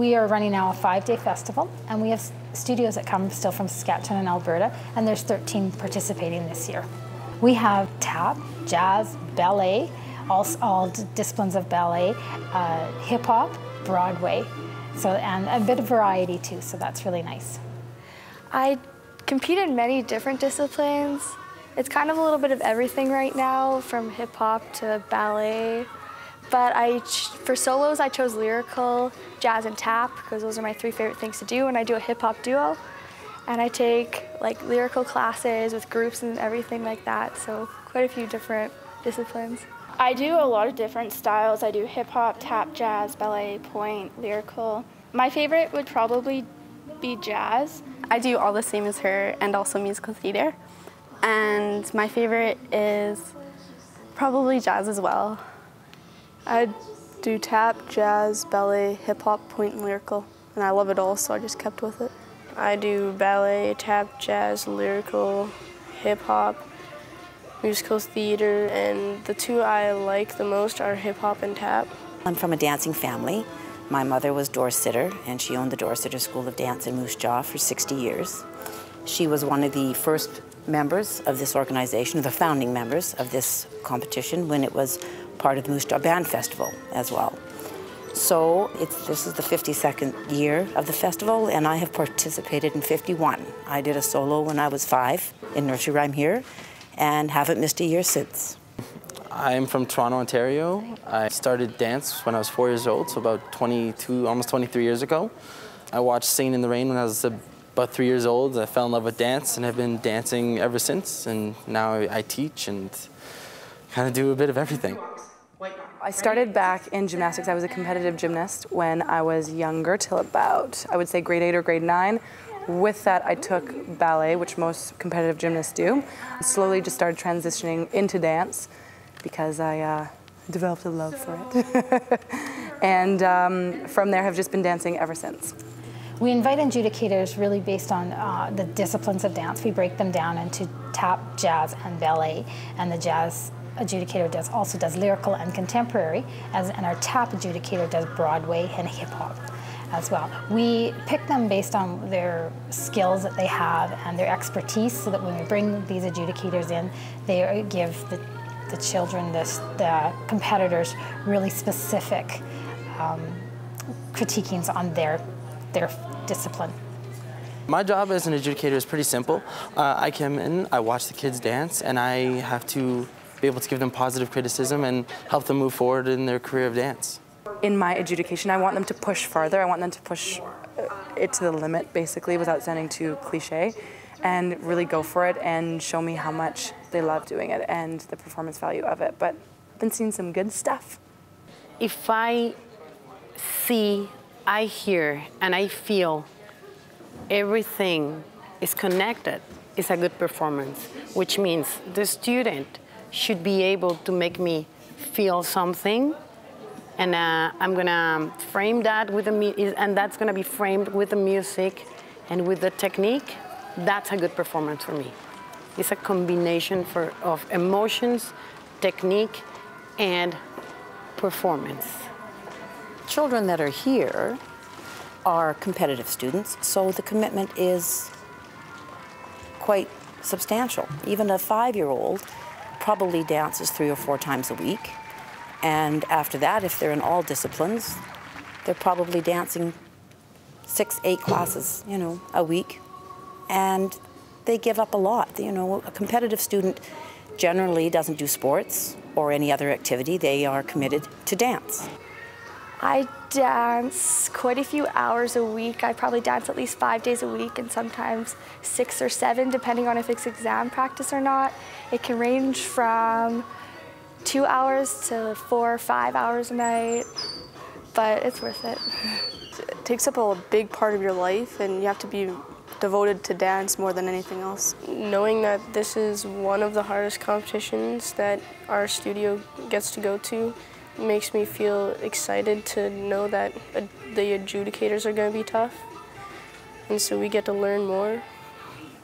We are running now a 5-day festival, and we have studios that come still from Saskatchewan and Alberta, and there's 13 participating this year. We have tap, jazz, ballet, all disciplines of ballet, hip-hop, Broadway, and a bit of variety too, so that's really nice. I compete in many different disciplines. It's kind of a little bit of everything right now, from hip-hop to ballet. But for solos, I chose lyrical, jazz, and tap, because those are my 3 favorite things to do, and I do a hip-hop duo. And I take like lyrical classes with groups and everything like that, so quite a few different disciplines. I do a lot of different styles. I do hip-hop, tap, jazz, ballet, point, lyrical. My favorite would probably be jazz. I do all the same as her and also musical theater. And my favorite is probably jazz as well. I do tap, jazz, ballet, hip-hop, point, and lyrical. And I love it all, so I just kept with it. I do ballet, tap, jazz, lyrical, hip-hop, musical theater, and the 2 I like the most are hip-hop and tap. I'm from a dancing family. My mother was door sitter, and she owned the Door Sitter School of Dance in Moose Jaw for 60 years. She was one of the first members of this organization, the founding members of this competition, when it was part of the Moose Jaw Band Festival as well. So this is the 52nd year of the festival, and I have participated in 51. I did a solo when I was 5 in nursery rhyme here, and haven't missed a year since. I'm from Toronto, Ontario. I started dance when I was 4 years old, so about 22, almost 23 years ago. I watched Singing in the Rain when I was about 3 years old. I fell in love with dance and have been dancing ever since, and now I teach and kind of do a bit of everything. I started back in gymnastics. I was a competitive gymnast when I was younger, till about, I would say, grade 8 or grade 9. With that, I took ballet, which most competitive gymnasts do. Slowly just started transitioning into dance because I developed a love for it. And from there, have just been dancing ever since. We invite adjudicators really based on the disciplines of dance. We break them down into tap, jazz, and ballet, and the jazz adjudicator also does lyrical and contemporary, and our tap adjudicator does Broadway and hip-hop as well. We pick them based on their skills that they have and their expertise, so that when we bring these adjudicators in, they give the children, the competitors, really specific critiquings on their discipline. My job as an adjudicator is pretty simple. I come in, I watch the kids dance, and I have to be able to give them positive criticism and help them move forward in their career of dance. In my adjudication, I want them to push farther. I want them to push it to the limit, basically, without sounding too cliche, and really go for it and show me how much they love doing it and the performance value of it. But I've been seeing some good stuff. If I see, I hear, and I feel everything is connected, it's a good performance, which means the student should be able to make me feel something, and I'm gonna frame that with and that's gonna be framed with the music and with the technique. That's a good performance for me. It's a combination of emotions, technique, and performance. Children that are here are competitive students, so the commitment is quite substantial. Even a 5-year-old probably dances 3 or 4 times a week. And after that, if they're in all disciplines, they're probably dancing 6, 8 classes, a week. And they give up a lot. A competitive student generally doesn't do sports or any other activity. They are committed to dance. I dance quite a few hours a week. I probably dance at least 5 days a week, and sometimes 6 or 7, depending on if it's exam practice or not. It can range from 2 hours to 4 or 5 hours a night, but it's worth it. It takes up a big part of your life, and you have to be devoted to dance more than anything else. Knowing that this is one of the hardest competitions that our studio gets to go to makes me feel excited to know that the adjudicators are going to be tough, and so we get to learn more.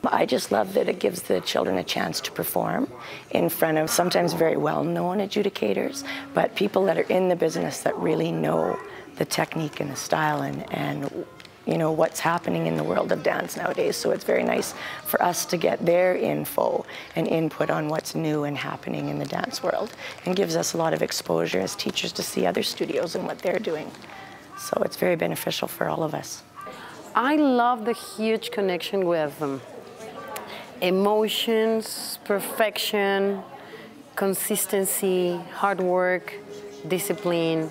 I just love that it gives the children a chance to perform in front of sometimes very well-known adjudicators, but people that are in the business that really know the technique and the style and you know, what's happening in the world of dance nowadays. So it's very nice for us to get their info and input on what's new and happening in the dance world, and gives us a lot of exposure as teachers to see other studios and what they're doing. So it's very beneficial for all of us. I love the huge connection with emotions, perfection, consistency, hard work, discipline.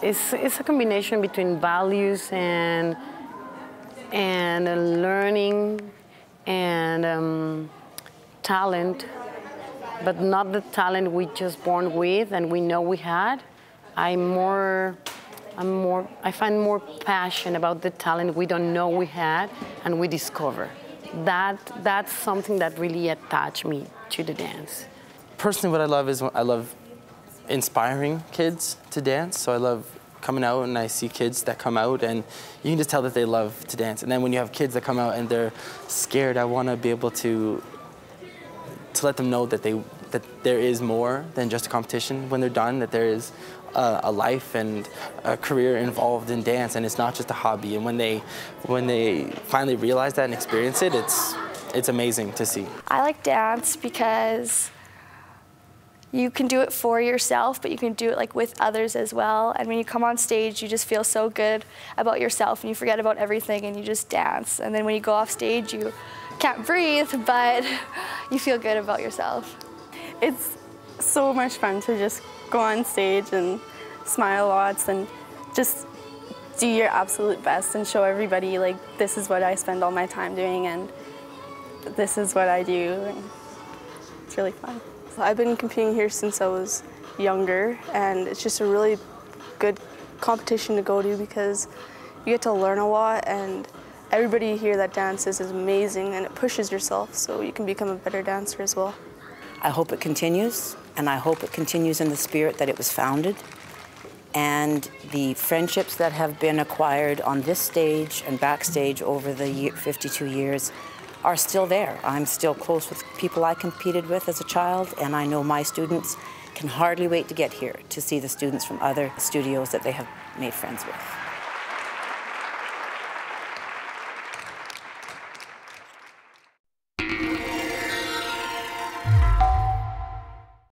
It's a combination between values and learning and talent, but not the talent we just born with and we know we had. I find more passion about the talent we don't know we had and we discover. That's something that really attached me to the dance. Personally, what I love is I love inspiring kids to dance. So I love coming out and I see kids that come out and you can just tell that they love to dance. And then when you have kids that come out and they're scared, I want to be able to let them know that there is more than just a competition when they're done, that there is a life and a career involved in dance, and it's not just a hobby. And when they finally realize that and experience it, it's amazing to see. I like dance because you can do it for yourself, but you can do it like with others as well. And when you come on stage, you just feel so good about yourself and you forget about everything and you just dance. And then when you go off stage, you can't breathe, but you feel good about yourself. It's so much fun to just go on stage and smile lots and just do your absolute best and show everybody, like, this is what I spend all my time doing and this is what I do. And it's really fun. I've been competing here since I was younger, and it's just a really good competition to go to because you get to learn a lot, and everybody here that dances is amazing, and it pushes yourself so you can become a better dancer as well. I hope it continues, and I hope it continues in the spirit that it was founded. And the friendships that have been acquired on this stage and backstage over the 52 years are still there. I'm still close with people I competed with as a child, and I know my students can hardly wait to get here to see the students from other studios that they have made friends with.